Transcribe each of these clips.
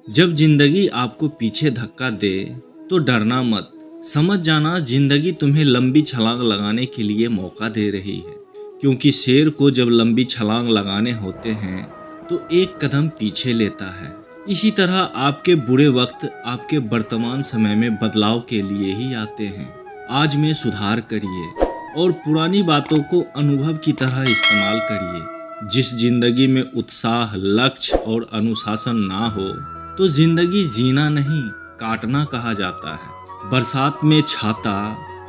जब जिंदगी आपको पीछे धक्का दे तो डरना मत। समझ जाना जिंदगी तुम्हें लंबी छलांग लगाने के लिए मौका दे रही है, क्योंकि शेर को जब लंबी छलांग लगाने होते हैं तो एक कदम पीछे लेता है। इसी तरह आपके बुरे वक्त आपके वर्तमान समय में बदलाव के लिए ही आते हैं। आज में सुधार करिए और पुरानी बातों को अनुभव की तरह इस्तेमाल करिए। जिस जिंदगी में उत्साह, लक्ष्य और अनुशासन ना हो तो जिंदगी जीना नहीं, काटना कहा जाता है। बरसात में छाता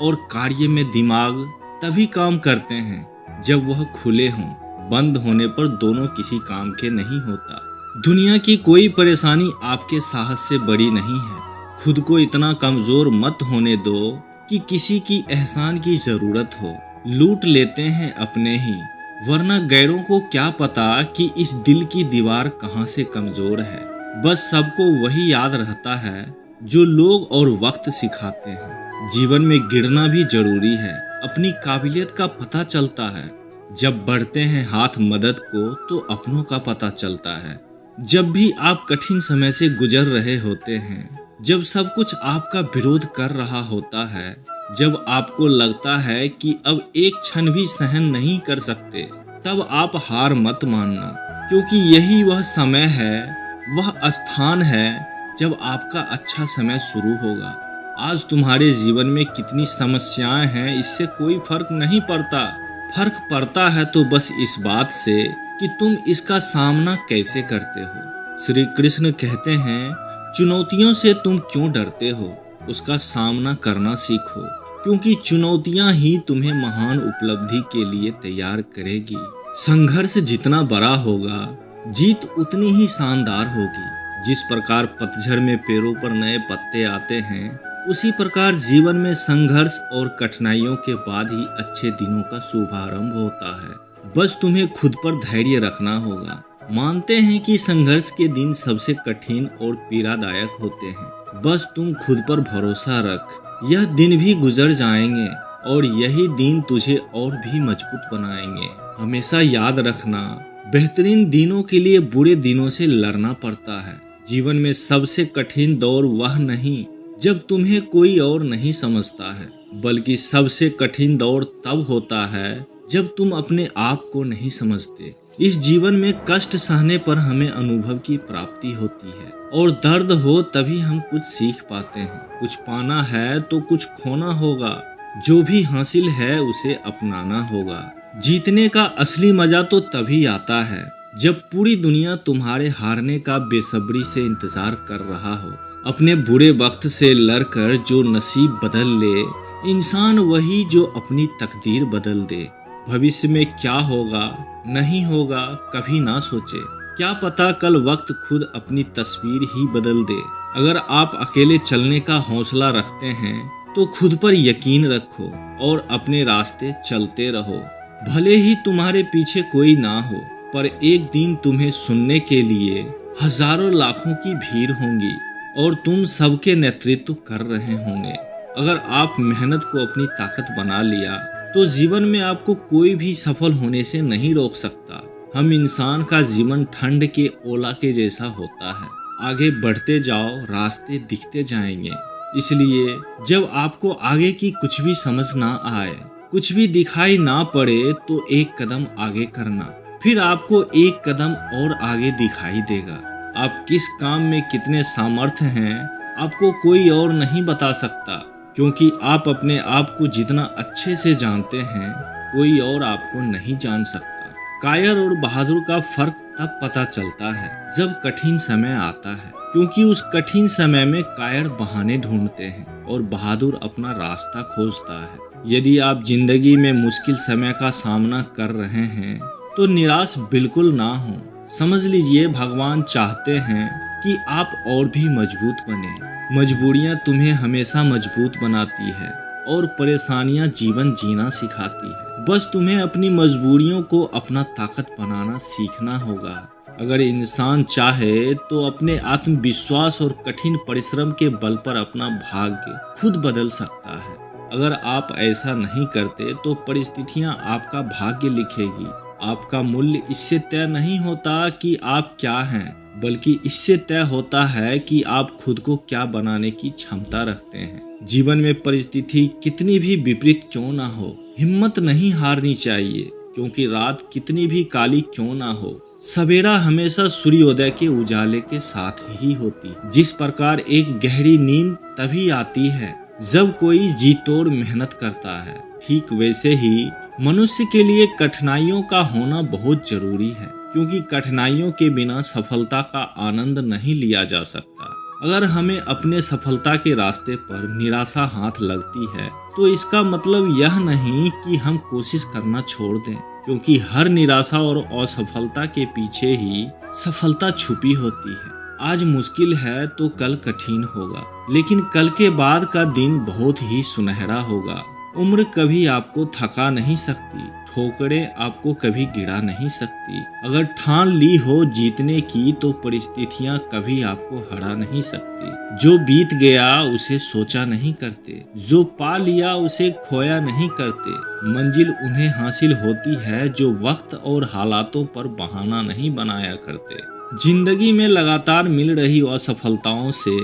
और कार्य में दिमाग तभी काम करते हैं जब वह खुले हों। बंद होने पर दोनों किसी काम के नहीं होता। दुनिया की कोई परेशानी आपके साहस से बड़ी नहीं है। खुद को इतना कमजोर मत होने दो कि किसी की एहसान की जरूरत हो। लूट लेते हैं अपने ही, वरना गैरों को क्या पता कि इस दिल की दीवार कहाँ से कमजोर है। बस सबको वही याद रहता है जो लोग और वक्त सिखाते हैं। जीवन में गिरना भी जरूरी है, अपनी काबिलियत का पता चलता है। जब बढ़ते हैं हाथ मदद को तो अपनों का पता चलता है। जब भी आप कठिन समय से गुजर रहे होते हैं, जब सब कुछ आपका विरोध कर रहा होता है, जब आपको लगता है कि अब एक क्षण भी सहन नहीं कर सकते, तब आप हार मत मानना, क्योंकि यही वह समय है, वह स्थान है जब आपका अच्छा समय शुरू होगा। आज तुम्हारे जीवन में कितनी समस्याएं हैं इससे कोई फर्क नहीं पड़ता। फर्क पड़ता है तो बस इस बात से कि तुम इसका सामना कैसे करते हो। श्री कृष्ण कहते हैं, चुनौतियों से तुम क्यों डरते हो, उसका सामना करना सीखो, क्योंकि चुनौतियां ही तुम्हें महान उपलब्धि के लिए तैयार करेगी। संघर्ष जितना बड़ा होगा, जीत उतनी ही शानदार होगी। जिस प्रकार पतझड़ में पेड़ों पर नए पत्ते आते हैं, उसी प्रकार जीवन में संघर्ष और कठिनाइयों के बाद ही अच्छे दिनों का शुभारंभ होता है। बस तुम्हें खुद पर धैर्य रखना होगा। मानते हैं कि संघर्ष के दिन सबसे कठिन और पीड़ादायक होते हैं। बस तुम खुद पर भरोसा रख, यह दिन भी गुजर जाएंगे और यही दिन तुझे और भी मजबूत बनाएंगे। हमेशा याद रखना, बेहतरीन दिनों के लिए बुरे दिनों से लड़ना पड़ता है। जीवन में सबसे कठिन दौर वह नहीं जब तुम्हें कोई और नहीं समझता है, बल्कि सबसे कठिन दौर तब होता है जब तुम अपने आप को नहीं समझते। इस जीवन में कष्ट सहने पर हमें अनुभव की प्राप्ति होती है, और दर्द हो तभी हम कुछ सीख पाते हैं। कुछ पाना है तो कुछ खोना होगा, जो भी हासिल है उसे अपनाना होगा। जीतने का असली मजा तो तभी आता है जब पूरी दुनिया तुम्हारे हारने का बेसब्री से इंतजार कर रहा हो। अपने बुरे वक्त से लड़कर जो नसीब बदल ले, इंसान वही जो अपनी तकदीर बदल दे। भविष्य में क्या होगा नहीं होगा कभी ना सोचे, क्या पता कल वक्त खुद अपनी तस्वीर ही बदल दे। अगर आप अकेले चलने का हौसला रखते हैं तो खुद पर यकीन रखो और अपने रास्ते चलते रहो। भले ही तुम्हारे पीछे कोई ना हो, पर एक दिन तुम्हें सुनने के लिए हजारों लाखों की भीड़ होंगी और तुम सबके नेतृत्व कर रहे होंगे। अगर आप मेहनत को अपनी ताकत बना लिया तो जीवन में आपको कोई भी सफल होने से नहीं रोक सकता। हम इंसान का जीवन ठंड के ओला के जैसा होता है, आगे बढ़ते जाओ, रास्ते दिखते जाएंगे। इसलिए जब आपको आगे की कुछ भी समझ ना आए, कुछ भी दिखाई ना पड़े, तो एक कदम आगे करना, फिर आपको एक कदम और आगे दिखाई देगा। आप किस काम में कितने सामर्थ्य हैं आपको कोई और नहीं बता सकता, क्योंकि आप अपने आप को जितना अच्छे से जानते हैं कोई और आपको नहीं जान सकता। कायर और बहादुर का फर्क तब पता चलता है जब कठिन समय आता है, क्योंकि उस कठिन समय में कायर बहाने ढूंढते हैं और बहादुर अपना रास्ता खोजता है। यदि आप जिंदगी में मुश्किल समय का सामना कर रहे हैं तो निराश बिल्कुल ना हो। समझ लीजिए भगवान चाहते हैं कि आप और भी मजबूत बने। मजबूरियां तुम्हें हमेशा मजबूत बनाती है और परेशानियां जीवन जीना सिखाती है। बस तुम्हें अपनी मजबूरियों को अपना ताकत बनाना सीखना होगा। अगर इंसान चाहे तो अपने आत्मविश्वास और कठिन परिश्रम के बल पर अपना भाग्य खुद बदल सकता है। अगर आप ऐसा नहीं करते तो परिस्थितियां आपका भाग्य लिखेगी। आपका मूल्य इससे तय नहीं होता कि आप क्या हैं, बल्कि इससे तय होता है कि आप खुद को क्या बनाने की क्षमता रखते हैं। जीवन में परिस्थिति कितनी भी विपरीत क्यों ना हो, हिम्मत नहीं हारनी चाहिए, क्योंकि रात कितनी भी काली क्यों ना हो, सवेरा हमेशा सूर्योदय के उजाले के साथ ही होती है। जिस प्रकार एक गहरी नींद तभी आती है जब कोई जी तोड़ मेहनत करता है, ठीक वैसे ही मनुष्य के लिए कठिनाइयों का होना बहुत जरूरी है, क्योंकि कठिनाइयों के बिना सफलता का आनंद नहीं लिया जा सकता। अगर हमें अपने सफलता के रास्ते पर निराशा हाथ लगती है तो इसका मतलब यह नहीं कि हम कोशिश करना छोड़ दें, क्योंकि हर निराशा और असफलता के पीछे ही सफलता छुपी होती है। आज मुश्किल है तो कल कठिन होगा, लेकिन कल के बाद का दिन बहुत ही सुनहरा होगा। उम्र कभी आपको थका नहीं सकती, ठोकरें आपको कभी गिरा नहीं सकती। अगर ठान ली हो जीतने की तो परिस्थितियां कभी आपको हरा नहीं सकती। जो बीत गया उसे सोचा नहीं करते, जो पा लिया उसे खोया नहीं करते। मंजिल उन्हें हासिल होती है जो वक्त और हालातों पर बहाना नहीं बनाया करते। जिंदगी में लगातार मिल रही असफलताओं से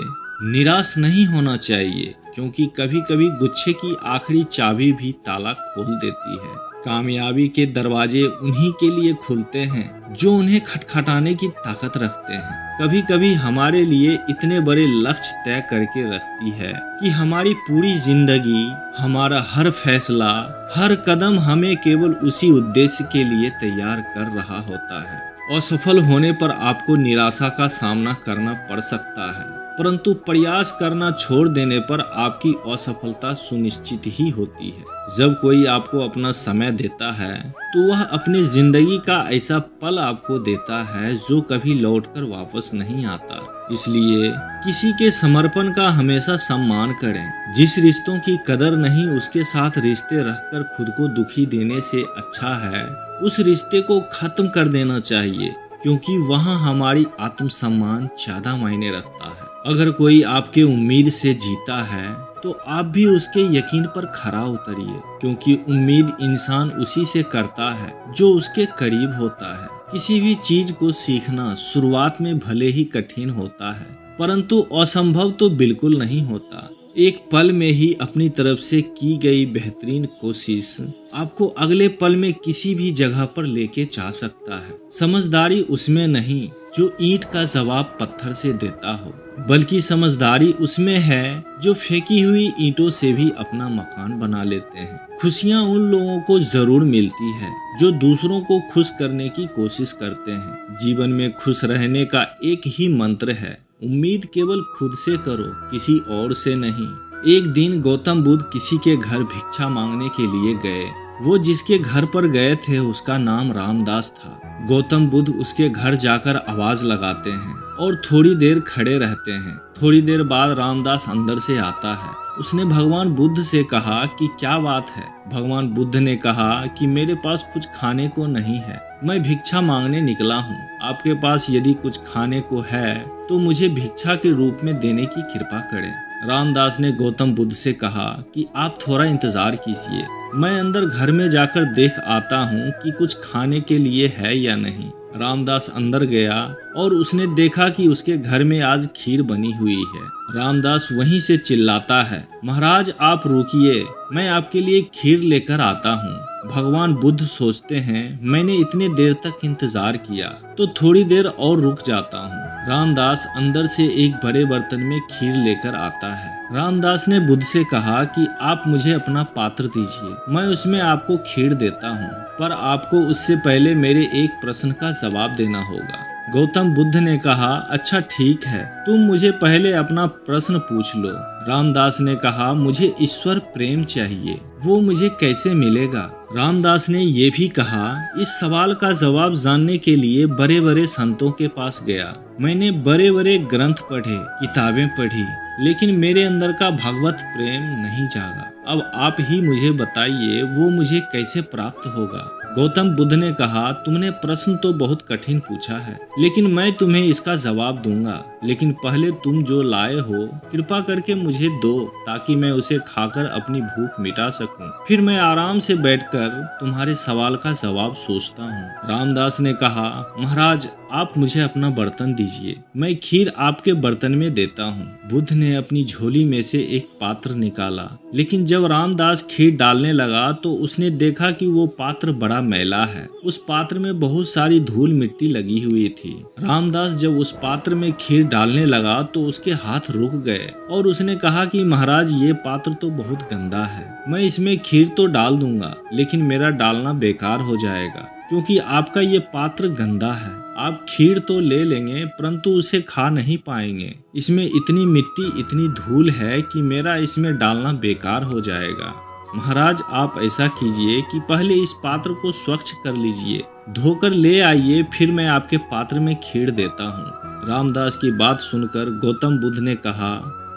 निराश नहीं होना चाहिए, क्योंकि कभी कभी गुच्छे की आखिरी चाबी भी ताला खोल देती है। कामयाबी के दरवाजे उन्हीं के लिए खुलते हैं जो उन्हें खटखटाने की ताकत रखते हैं। कभी कभी हमारे लिए इतने बड़े लक्ष्य तय करके रखती है कि हमारी पूरी जिंदगी, हमारा हर फैसला, हर कदम हमें केवल उसी उद्देश्य के लिए तैयार कर रहा होता है। असफल होने पर आपको निराशा का सामना करना पड़ सकता है, परंतु प्रयास करना छोड़ देने पर आपकी असफलता सुनिश्चित ही होती है। जब कोई आपको अपना समय देता है तो वह अपनी जिंदगी का ऐसा पल आपको देता है जो कभी लौटकर वापस नहीं आता। इसलिए किसी के समर्पण का हमेशा सम्मान करें। जिस रिश्तों की कदर नहीं उसके साथ रिश्ते रखकर खुद को दुखी देने से अच्छा है उस रिश्ते को खत्म कर देना चाहिए, क्योंकि वहाँ हमारी आत्मसम्मान ज्यादा मायने रखता है। अगर कोई आपके उम्मीद से जीता है तो आप भी उसके यकीन पर खरा उतरिए, क्योंकि उम्मीद इंसान उसी से करता है जो उसके करीब होता है। किसी भी चीज को सीखना शुरुआत में भले ही कठिन होता है, परंतु असंभव तो बिल्कुल नहीं होता। एक पल में ही अपनी तरफ से की गई बेहतरीन कोशिश आपको अगले पल में किसी भी जगह पर लेके जा सकता है। समझदारी उसमें नहीं जो ईंट का जवाब पत्थर से देता हो, बल्कि समझदारी उसमें है जो फेंकी हुई ईंटों से भी अपना मकान बना लेते हैं। खुशियाँ उन लोगों को जरूर मिलती है जो दूसरों को खुश करने की कोशिश करते हैं। जीवन में खुश रहने का एक ही मंत्र है, उम्मीद केवल खुद से करो, किसी और से नहीं। एक दिन गौतम बुद्ध किसी के घर भिक्षा मांगने के लिए गए। वो जिसके घर पर गए थे उसका नाम रामदास था। गौतम बुद्ध उसके घर जाकर आवाज लगाते हैं और थोड़ी देर खड़े रहते हैं। थोड़ी देर बाद रामदास अंदर से आता है। उसने भगवान बुद्ध से कहा कि क्या बात है। भगवान बुद्ध ने कहा कि मेरे पास कुछ खाने को नहीं है, मैं भिक्षा मांगने निकला हूँ। आपके पास यदि कुछ खाने को है तो मुझे भिक्षा के रूप में देने की कृपा करें। रामदास ने गौतम बुद्ध से कहा कि आप थोड़ा इंतजार कीजिए, मैं अंदर घर में जाकर देख आता हूँ कि कुछ खाने के लिए है या नहीं। रामदास अंदर गया और उसने देखा कि उसके घर में आज खीर बनी हुई है। रामदास वहीं से चिल्लाता है, महाराज आप रुकिए, मैं आपके लिए खीर लेकर आता हूँ। भगवान बुद्ध सोचते हैं मैंने इतने देर तक इंतजार किया तो थोड़ी देर और रुक जाता हूँ। रामदास अंदर से एक बड़े बर्तन में खीर लेकर आता है। रामदास ने बुद्ध से कहा कि आप मुझे अपना पात्र दीजिए, मैं उसमें आपको खीर देता हूँ, पर आपको उससे पहले मेरे एक प्रश्न का जवाब देना होगा। गौतम बुद्ध ने कहा, अच्छा ठीक है, तुम मुझे पहले अपना प्रश्न पूछ लो। रामदास ने कहा, मुझे ईश्वर प्रेम चाहिए, वो मुझे कैसे मिलेगा? रामदास ने ये भी कहा, इस सवाल का जवाब जानने के लिए बड़े बड़े संतों के पास गया। मैंने बड़े बड़े ग्रंथ पढ़े, किताबें पढ़ी, लेकिन मेरे अंदर का भगवत प्रेम नहीं जागा। अब आप ही मुझे बताइए वो मुझे कैसे प्राप्त होगा? गौतम बुद्ध ने कहा, तुमने प्रश्न तो बहुत कठिन पूछा है, लेकिन मैं तुम्हें इसका जवाब दूंगा। लेकिन पहले तुम जो लाए हो कृपा करके मुझे दो, ताकि मैं उसे खाकर अपनी भूख मिटा सकूं। फिर मैं आराम से बैठकर तुम्हारे सवाल का जवाब सोचता हूँ। रामदास ने कहा, महाराज आप मुझे अपना बर्तन दीजिए, मैं खीर आपके बर्तन में देता हूँ। बुद्ध ने अपनी झोली में से एक पात्र निकाला, लेकिन जब रामदास खीर डालने लगा तो उसने देखा कि वो पात्र बड़ा मैला है। उस पात्र में बहुत सारी धूल मिट्टी लगी हुई थी। रामदास जब उस पात्र में खीर डालने लगा तो उसके हाथ रुक गए और उसने कहा कि महाराज ये पात्र तो बहुत गंदा है, मैं इसमें खीर तो डाल दूंगा, लेकिन मेरा डालना बेकार हो जाएगा क्योंकि आपका ये पात्र गंदा है। आप खीर तो ले लेंगे परंतु उसे खा नहीं पाएंगे। इसमें इतनी मिट्टी इतनी धूल है कि मेरा इसमें डालना बेकार हो जाएगा। महाराज आप ऐसा कीजिए कि पहले इस पात्र को स्वच्छ कर लीजिए, धोकर ले आइए, फिर मैं आपके पात्र में खीर देता हूँ। रामदास की बात सुनकर गौतम बुद्ध ने कहा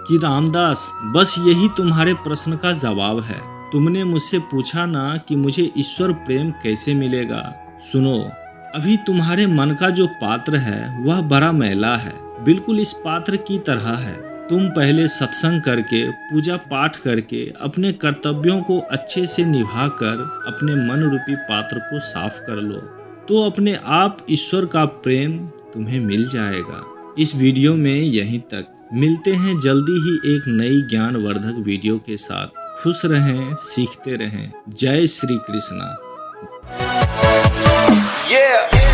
कि रामदास बस यही तुम्हारे प्रश्न का जवाब है। तुमने मुझसे पूछा ना कि मुझे ईश्वर प्रेम कैसे मिलेगा। सुनो, अभी तुम्हारे मन का जो पात्र है वह बड़ा मैला है, बिल्कुल इस पात्र की तरह है। तुम पहले सत्संग करके पूजा पाठ करके अपने कर्तव्यों को अच्छे से निभाकर अपने मन रूपी पात्र को साफ कर लो, तो अपने आप ईश्वर का प्रेम तुम्हें मिल जाएगा। इस वीडियो में यहीं तक, मिलते हैं जल्दी ही एक नई ज्ञानवर्धक वीडियो के साथ। खुश रहें, सीखते रहें। जय श्री कृष्णा। Yeah.